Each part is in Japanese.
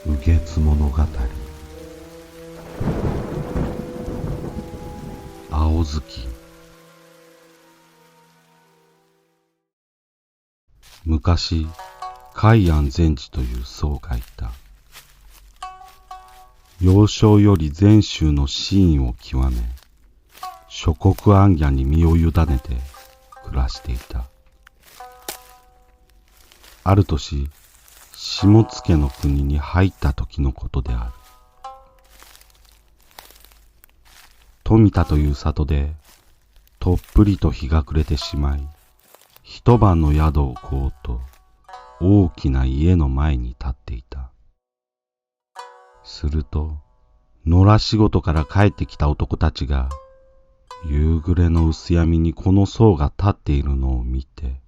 雨月物語。青月。昔、海安禅師という僧がいた。幼少より禅宗の真意を極め、諸国行脚に身を委ねて暮らしていた。ある年、下野の国に入った時のことである。富田という里で、とっぷりと日が暮れてしまい、一晩の宿をこうと、大きな家の前に立っていた。すると、野良仕事から帰ってきた男たちが、夕暮れの薄闇にこの僧が立っているのを見て、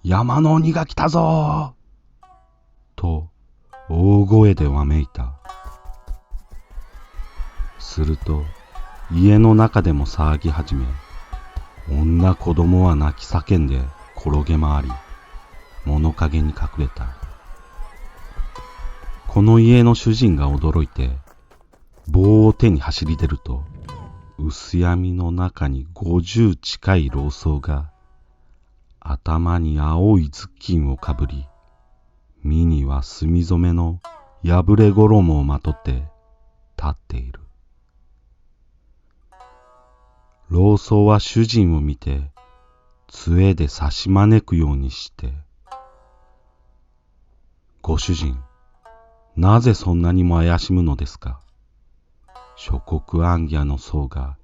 山の鬼が来たぞーと大声でわめいた。すると家の中でも騒ぎ始め、女子供は泣き叫んで転げ回り、物陰に隠れた。この家の主人が驚いて棒を手に走り出ると、薄闇の中に50近い老僧が頭に青い頭巾をかぶり、身には墨染めの破れ衣をまとって立っている。老僧は主人を見て、杖で差し招くようにして、ご主人、なぜそんなにも怪しむのですか。諸国行脚の僧が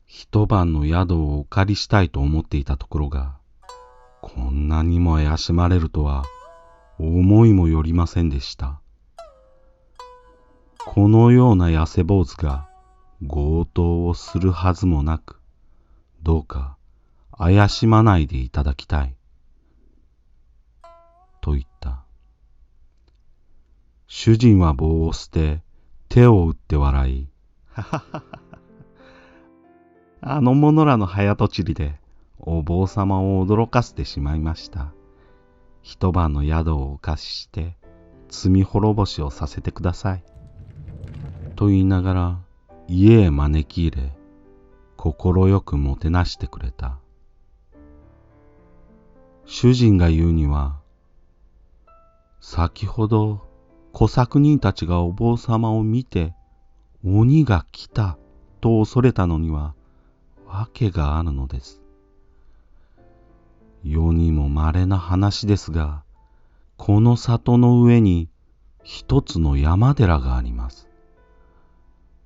一晩の宿をお借りしたいと思っていたところが、こんなにも怪しまれるとは思いもよりませんでした。このような痩せ坊主が強盗をするはずもなく、どうか怪しまないでいただきたい。と言った。主人は棒を捨て、手を打って笑い、はははは。あの者らの早とちりで、お坊様を驚かせてしまいました。一晩の宿をお貸しして、罪滅ぼしをさせてください。と言いながら、家へ招き入れ、心よくもてなしてくれた。主人が言うには、先ほど小作人たちがお坊様を見て、鬼が来たと恐れたのには、訳があるのです。世にも稀な話ですが、この里の上に一つの山寺があります。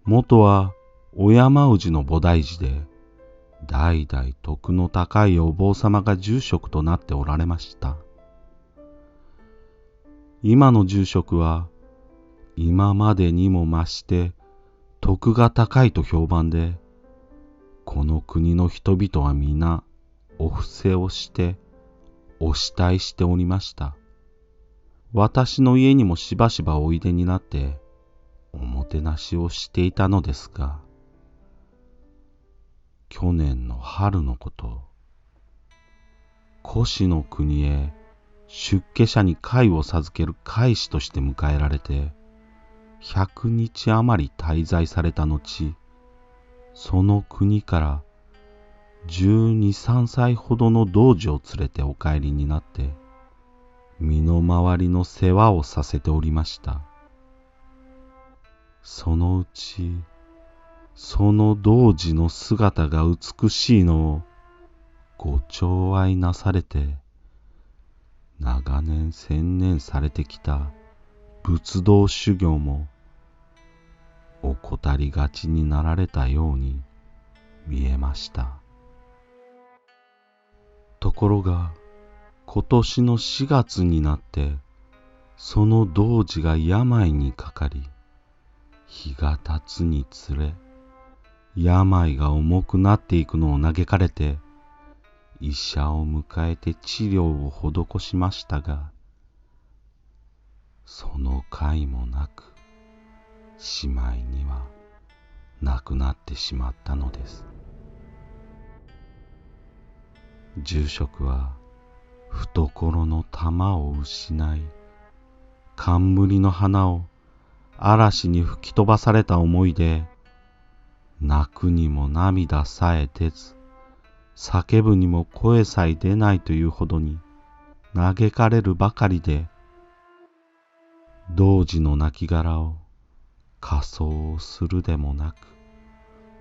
元はお山氏の菩提寺で、代々徳の高いお坊様が住職となっておられました。今の住職は、今までにも増して徳が高いと評判で、この国の人々は皆お布施をしてお慕いしておりました。私の家にもしばしばおいでになっておもてなしをしていたのですが、去年の春のこと、越の国へ出家者に戒を授ける戒師として迎えられて、100日余り滞在された後、その国から12、13歳ほどの童子を連れてお帰りになって、身の回りの世話をさせておりました。そのうち、その童子の姿が美しいのをご寵愛なされて、長年専念されてきた仏道修行も怠りがちになられたように見えました。ところが今年の4月になって、その童子が病にかかり、日が経つにつれ病が重くなっていくのを嘆かれて、医者を迎えて治療を施しましたが、その甲斐もなく、しまいには亡くなってしまったのです。住職は懐の玉を失い、冠の花を嵐に吹き飛ばされた思いで、泣くにも涙さえ出ず、叫ぶにも声さえ出ないというほどに嘆かれるばかりで、童子の亡骸を火葬をするでもなく、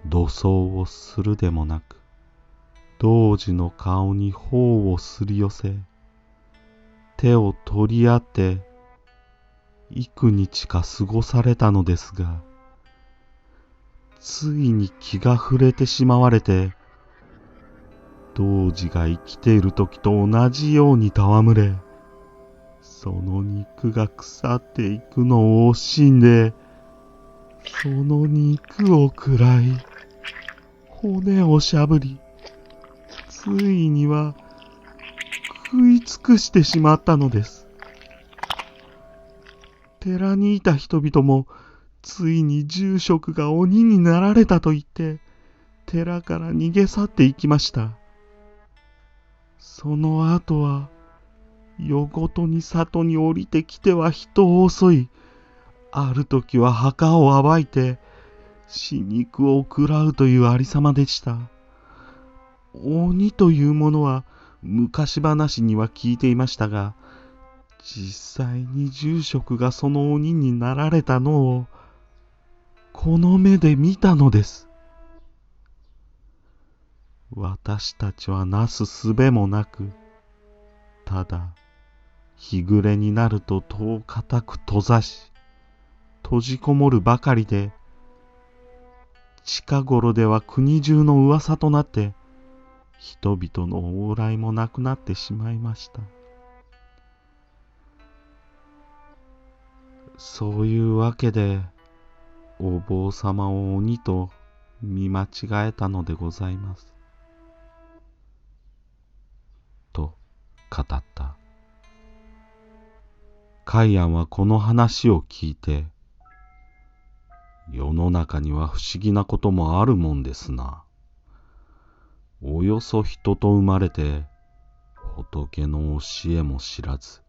土葬をするでもなく、童子の顔に頬をすり寄せ、手を取り合って幾日か過ごされたのですが、ついに気が触れてしまわれて、童子が生きている時と同じように戯れ、その肉が腐っていくのを惜しんで、その肉を食らい、骨をしゃぶり、ついには食い尽くしてしまったのです。寺にいた人々も、ついに住職が鬼になられたと言って、寺から逃げ去っていきました。その後は、夜ごとに里に降りてきては人を襲い、ある時は墓を暴いて、死肉を食らうというありさまでした。鬼というものは昔話には聞いていましたが、実際に住職がその鬼になられたのを、この目で見たのです。私たちはなすすべもなく、ただ日暮れになると戸を固く閉ざし、閉じこもるばかりで、近頃では国中の噂となって、人々の往来もなくなってしまいました。そういうわけで、お坊様を鬼と見間違えたのでございます。と語った。海安はこの話を聞いて、世の中には不思議なこともあるもんですな。およそ人と生まれて、仏の教えも知らず、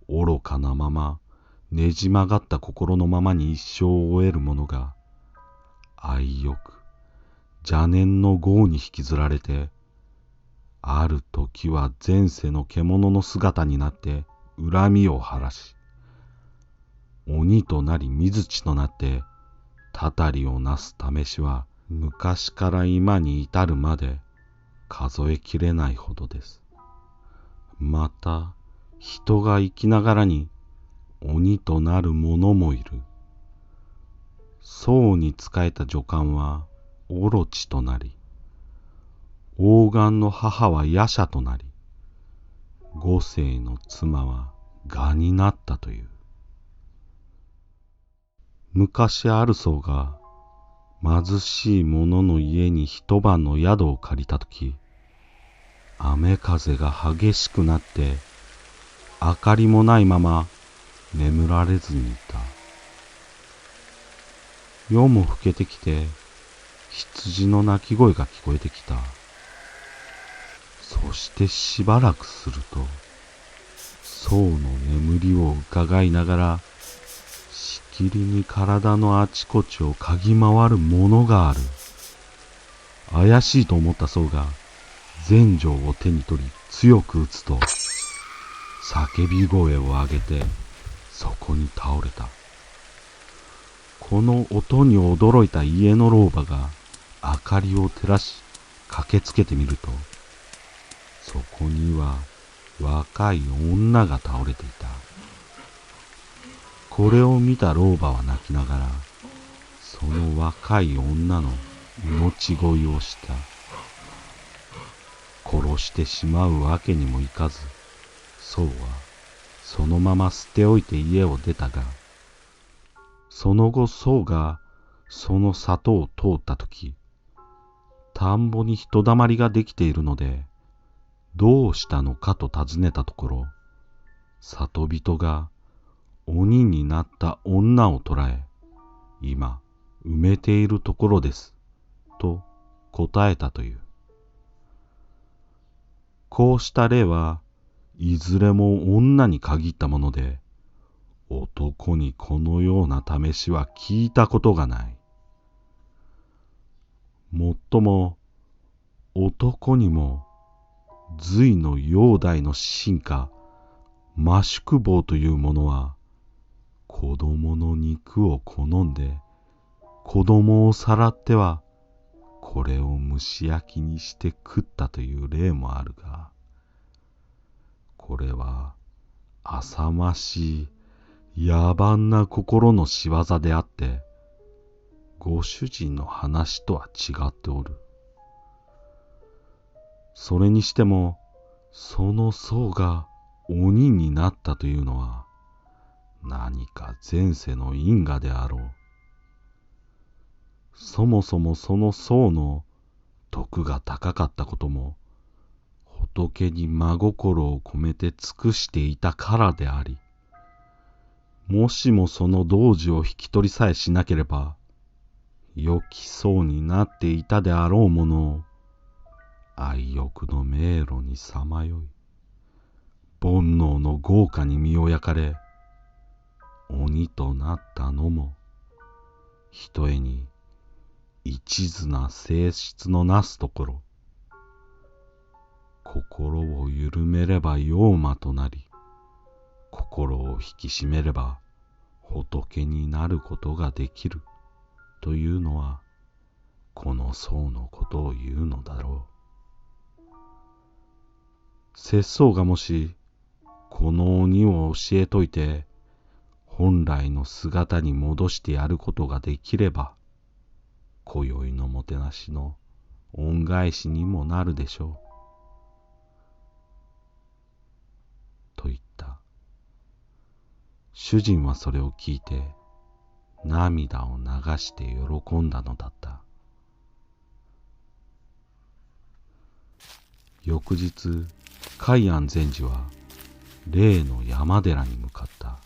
愚かなまま、ねじ曲がった心のままに一生を終える者が、愛よく邪念の業に引きずられて、ある時は前世の獣の姿になって恨みを晴らし、鬼となり水地となってたたりをなす試しは昔から今に至るまで数えきれないほどです。また人が生きながらに鬼となる者もいる。僧に仕えた女官はオロチとなり、黄金の母は夜叉となり、五世の妻は蛾になったという。昔ある僧が貧しい者の家に一晩の宿を借りたとき、雨風が激しくなって明かりもないまま眠られずにいた。夜も更けてきて羊の鳴き声が聞こえてきた。そしてしばらくすると、僧の眠りを伺いながら、しきりに体のあちこちを嗅ぎ回るものがある。怪しいと思った僧が、禅杖を手に取り強く打つと、叫び声を上げて、そこに倒れた。この音に驚いた家の老婆が明かりを照らし駆けつけてみると、そこには若い女が倒れていた。これを見た老婆は泣きながら、その若い女の命乞いをした。殺してしまうわけにもいかず、僧はそのまま捨ておいて家を出たが、その後僧がその里を通ったとき、田んぼに人だまりができているので、どうしたのかと尋ねたところ、里人が鬼になった女を捕らえ、今埋めているところです、と答えたという。こうした例はいずれも女に限ったもので、男にこのような試しは聞いたことがない。もっとも男にも隋の煬帝の臣下摩宿坊というものは子供の肉を好んで子供をさらってはこれを蒸し焼きにして食ったという例もあるが、これは浅ましい野蛮な心の仕業であって、ご主人の話とは違っておる。それにしても、その僧が鬼になったというのは、何か前世の因果であろう。そもそもその僧の徳が高かったことも、仏に真心を込めて尽くしていたからであり、もしもその童子を引き取りさえしなければ、良き僧になっていたであろうものを、愛欲の迷路にさまよい、煩悩の業火に身を焼かれ、鬼となったのも、ひとえに一途な性質のなすところ、心を緩めれば妖魔となり、心を引き締めれば仏になることができるというのは、この僧のことを言うのだろう。拙僧がもしこの鬼を教えといて本来の姿に戻してやることができれば、今宵のもてなしの恩返しにもなるでしょう。と言った。主人はそれを聞いて涙を流して喜んだのだった。翌日、海安禅師は例の山寺に向かった。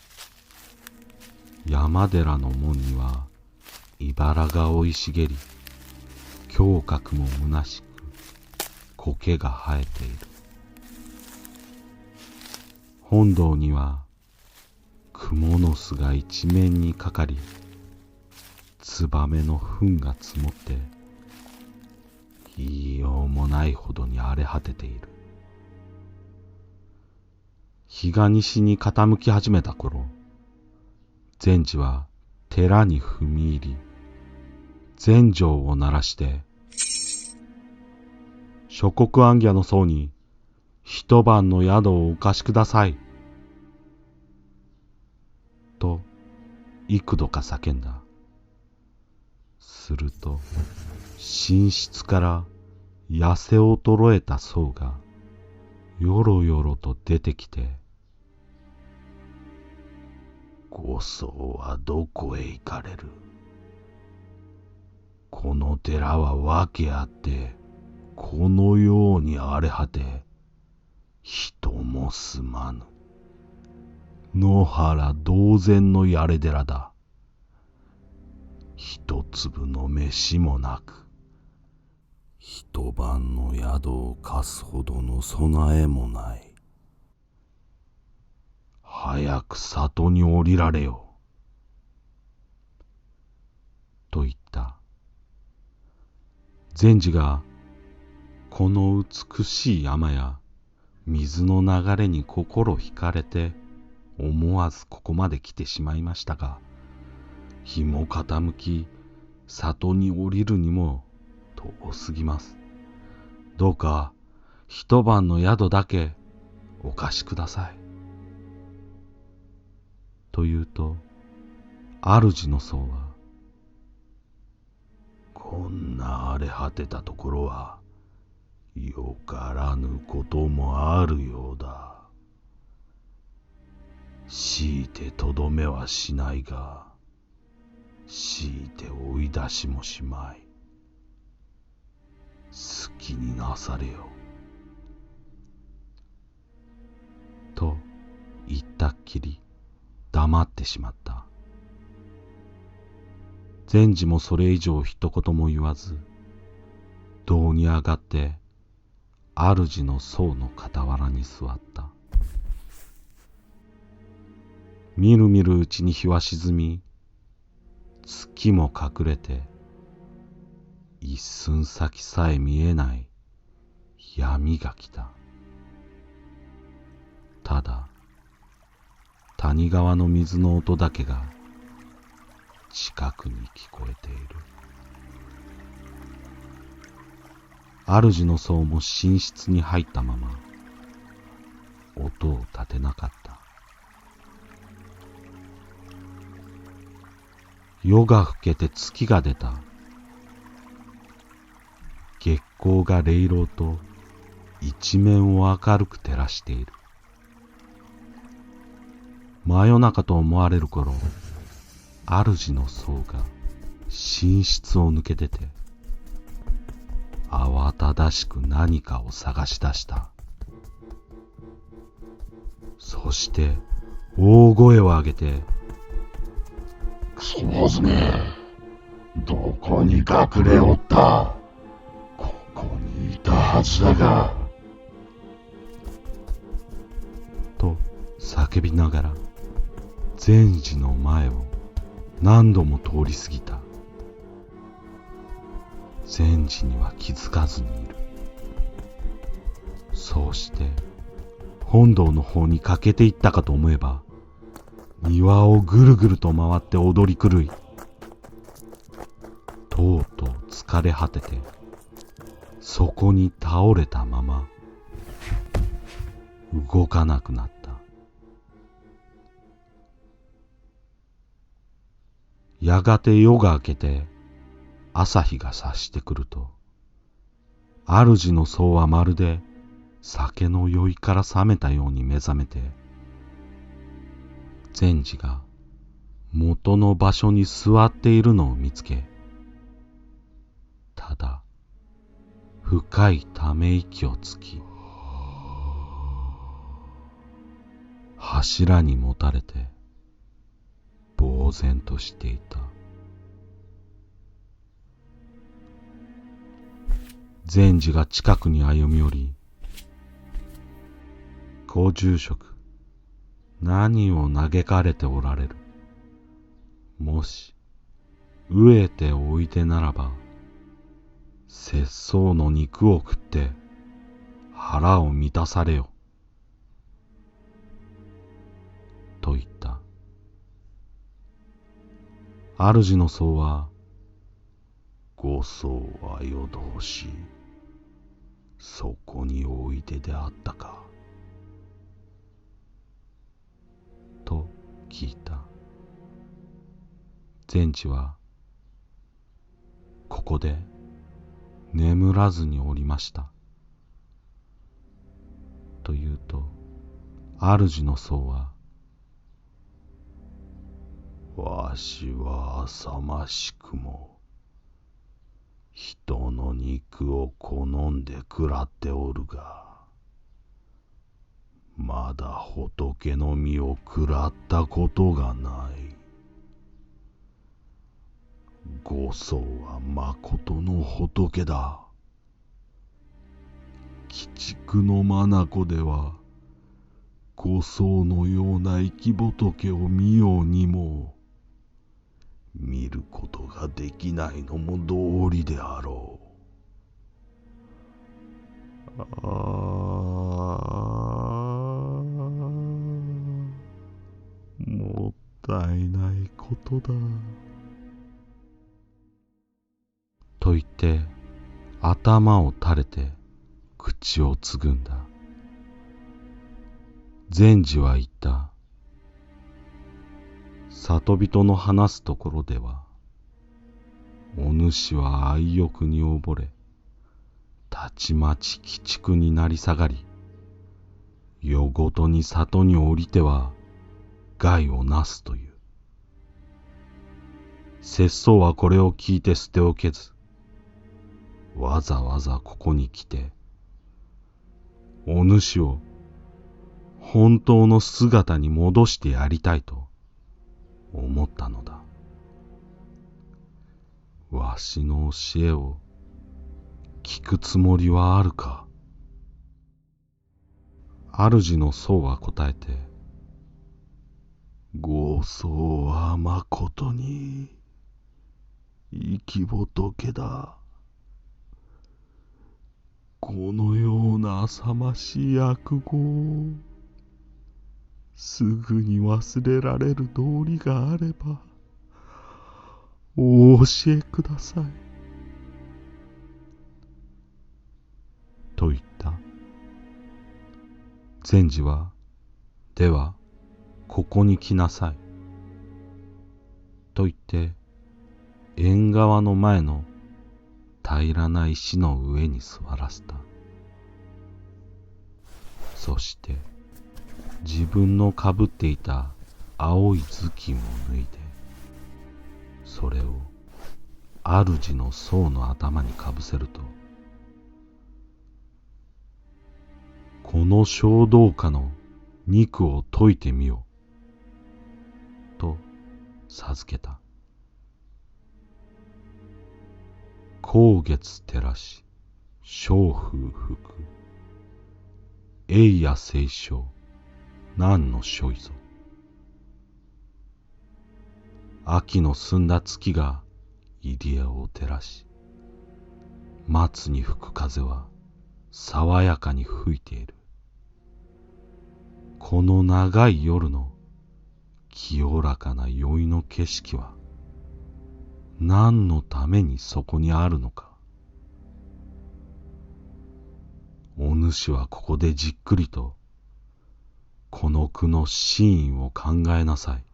山寺の門には茨が生い茂り、胸郭も虚しく苔が生えている。本堂には蜘蛛の巣が一面にかかり、ツバメの糞が積もって言いようもないほどに荒れ果てている。日が西に傾き始めた頃、禅師は寺に踏み入り、禅定を鳴らして、諸国行脚の僧に一晩の宿をお貸しください。と幾度か叫んだ。すると寝室から痩せ衰えた僧がよろよろと出てきて、ご僧はどこへ行かれる。この寺は訳あってこのように荒れ果て、人も住まぬ野原同然のやれ寺だ。一粒の飯もなく、一晩の宿を貸すほどの備えもない。早く里に降りられよ。と言った。禅師がこの美しい山や水の流れに心惹かれて思わずここまで来てしまいましたが、日も傾き里に降りるにも遠すぎます。どうか一晩の宿だけお貸しください。と言うと、主の僧は、こんな荒れ果てたところはよからぬこともあるようだ。強いてとどめはしないが、強いて追い出しもしまい。好きになされよ。と言ったっきり黙ってしまった。禅師もそれ以上一言も言わず、堂に上がって主の僧の傍らに座った。みるみるうちに日は沈み、月も隠れて、一寸先さえ見えない闇が来た。ただ、谷川の水の音だけが近くに聞こえている。主の僧も寝室に入ったまま音を立てなかった。夜が更けて月が出た。月光がれいろうと一面を明るく照らしている。真夜中と思われる頃、主の僧が寝室を抜け出て、慌ただしく何かを探し出した。そして大声を上げて、クソ娘、どこに隠れおった？ここにいたはずだが。と叫びながら善児の前を何度も通り過ぎた。善児には気づかずにいる。そうして本堂の方に駆けていったかと思えば、庭をぐるぐると回って踊り狂い、とうとう疲れ果ててそこに倒れたまま動かなくなった。やがて夜が明けて朝日が差してくると、主の僧はまるで酒の酔いから覚めたように目覚めて、善児が元の場所に座っているのを見つけ、ただ深いため息をつき、柱にもたれて呆然としていた。善児が近くに歩み寄り、ご住職、何を嘆かれておられる。もし飢えておいでならば、節操の肉を食って腹を満たされよ。と言った。主の僧は、ご僧は夜通し、そこにおいでであったか。と聞いた。善児は、ここで眠らずにおりました。と言うと、主の僧は、わしは浅ましくも、人の肉を好んで食らっておるが、まだ仏の実を食らったことがない。ご僧はまことの仏だ。鬼畜の眼では、ご僧のような生き仏を見ようにも、見ることができないのも道理であろう。もったいないことだ。と言って頭を垂れて口をつぐんだ。善児は言った。里人の話すところでは、お主は愛欲に溺れ、たちまち鬼畜になり下がり、夜ごとに里に降りては害をなすという。節操はこれを聞いて捨ておけず、わざわざここに来て、お主を本当の姿に戻してやりたいと思ったのだ。わしの教えを聞くつもりはあるか。主の僧は答えて、ご僧はまことに生き仏だ。このような浅ましい悪語をすぐに忘れられる道理があればお教えください。と言った。禅師は、では、ここに来なさい。と言って、縁側の前の平らな石の上に座らせた。そして、自分のかぶっていた青い頭巾を脱いで、それを主の僧の頭にかぶせると、この小道家の肉を解いてみよう、と授けた。光月照らし、小風吹く。栄夜清少、何の所いぞ。秋の澄んだ月が入り江を照らし、松に吹く風は爽やかに吹いている。この長い夜の清らかな宵の景色は何のためにそこにあるのか。お主はここでじっくりとこの句の真意を考えなさい。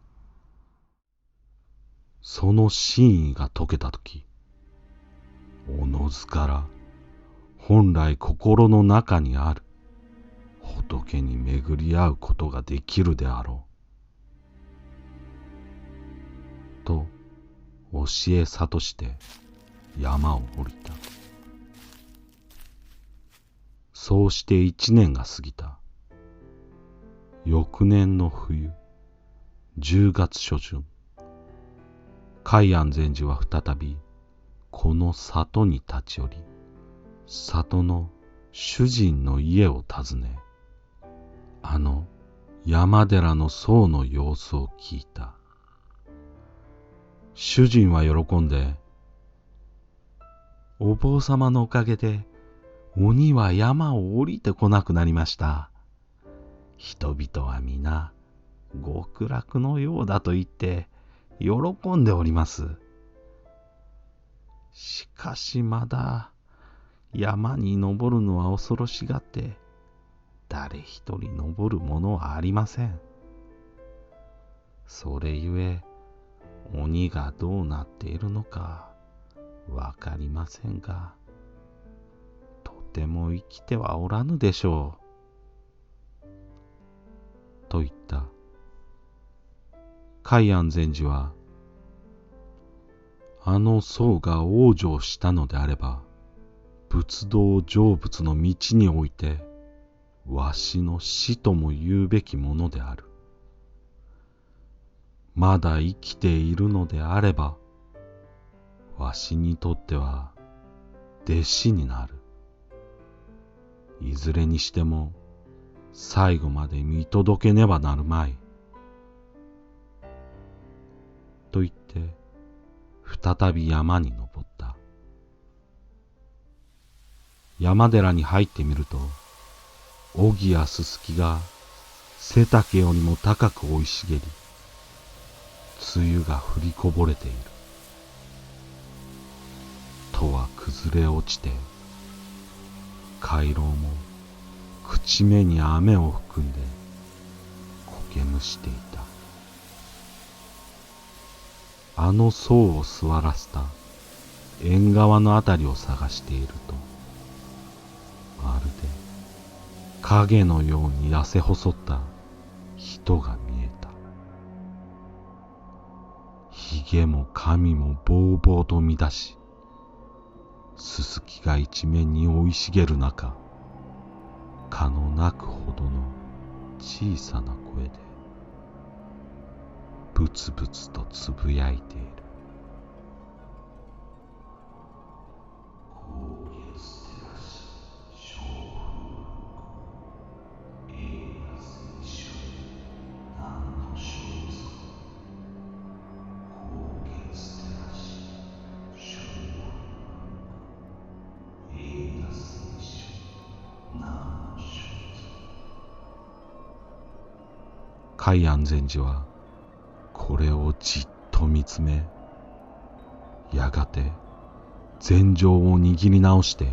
その真意が解けたとき、おのずから本来心の中にある仏に巡り合うことができるであろう。と教え諭して山を降りた。そうして1年が過ぎた。翌年の冬、10月初旬、海安禅師は再びこの里に立ち寄り、里の主人の家を訪ね、あの山寺の僧の様子を聞いた。主人は喜んで、お坊様のおかげで鬼は山を降りてこなくなりました。人々は皆極楽のようだと言って喜んでおります。しかしまだ山に登るのは恐ろしがって、誰一人登るものはありません。それゆえ鬼がどうなっているのかわかりませんが、とても生きてはおらぬでしょう。と言った。海安禅師は、あの僧が往生したのであれば、仏道成仏の道において、わしの死とも言うべきものである。まだ生きているのであれば、わしにとっては弟子になる。いずれにしても最後まで見届けねばなるまい。と言って再び山に登った。山寺に入ってみると、荻やススキが背丈よりも高く生い茂り、梅雨が降りこぼれている。戸は崩れ落ちて、回廊も口目に雨を含んで苔むしていた。あの僧を座らせた縁側のあたりを探していると、まるで影のように痩せ細った人が見えた。ひげも髪もぼうぼうと乱し、すすきが一面に生い茂る中、蚊の鳴くほどの小さな声でブツブツとつぶやいている。海安禅師はこれをじっと見つめ、やがて禅杖を握り直して、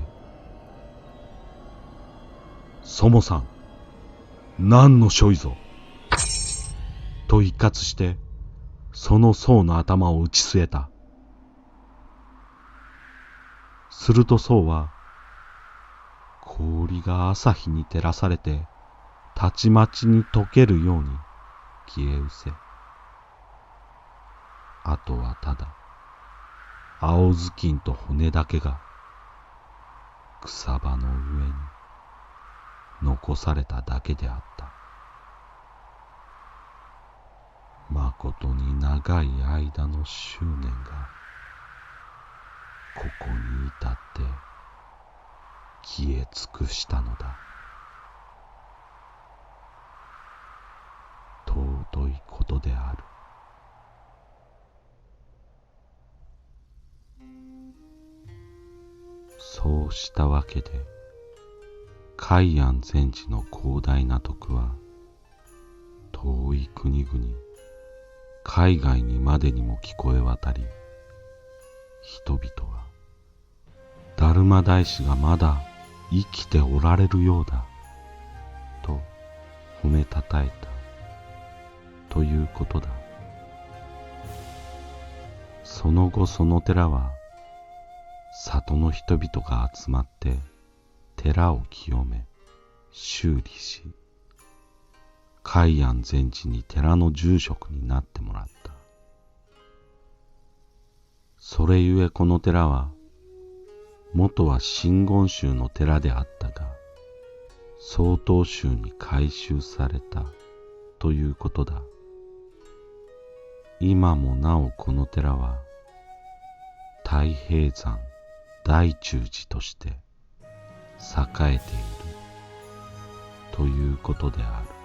そもさん、何の所為ぞ、と一喝して、その僧の頭を打ち据えた。すると僧は、氷が朝日に照らされて、たちまちに溶けるように消え失せ、あとはただ、青ずきんと骨だけが、草場の上に残されただけであった。まことに長い間の執念が、ここに至って消え尽くしたのだ。尊いことである。そうしたわけで、海安禅師の広大な徳は、遠い国々、海外にまでにも聞こえ渡り、人々は、達磨大師がまだ生きておられるようだ、と褒めたたえた、ということだ。その後その寺は、里の人々が集まって寺を清め修理し、海安禅師に寺の住職になってもらった。それゆえこの寺は元は真言宗の寺であったが、曹洞宗に改宗されたということだ。今もなおこの寺は太平山大中寺として栄えているということである。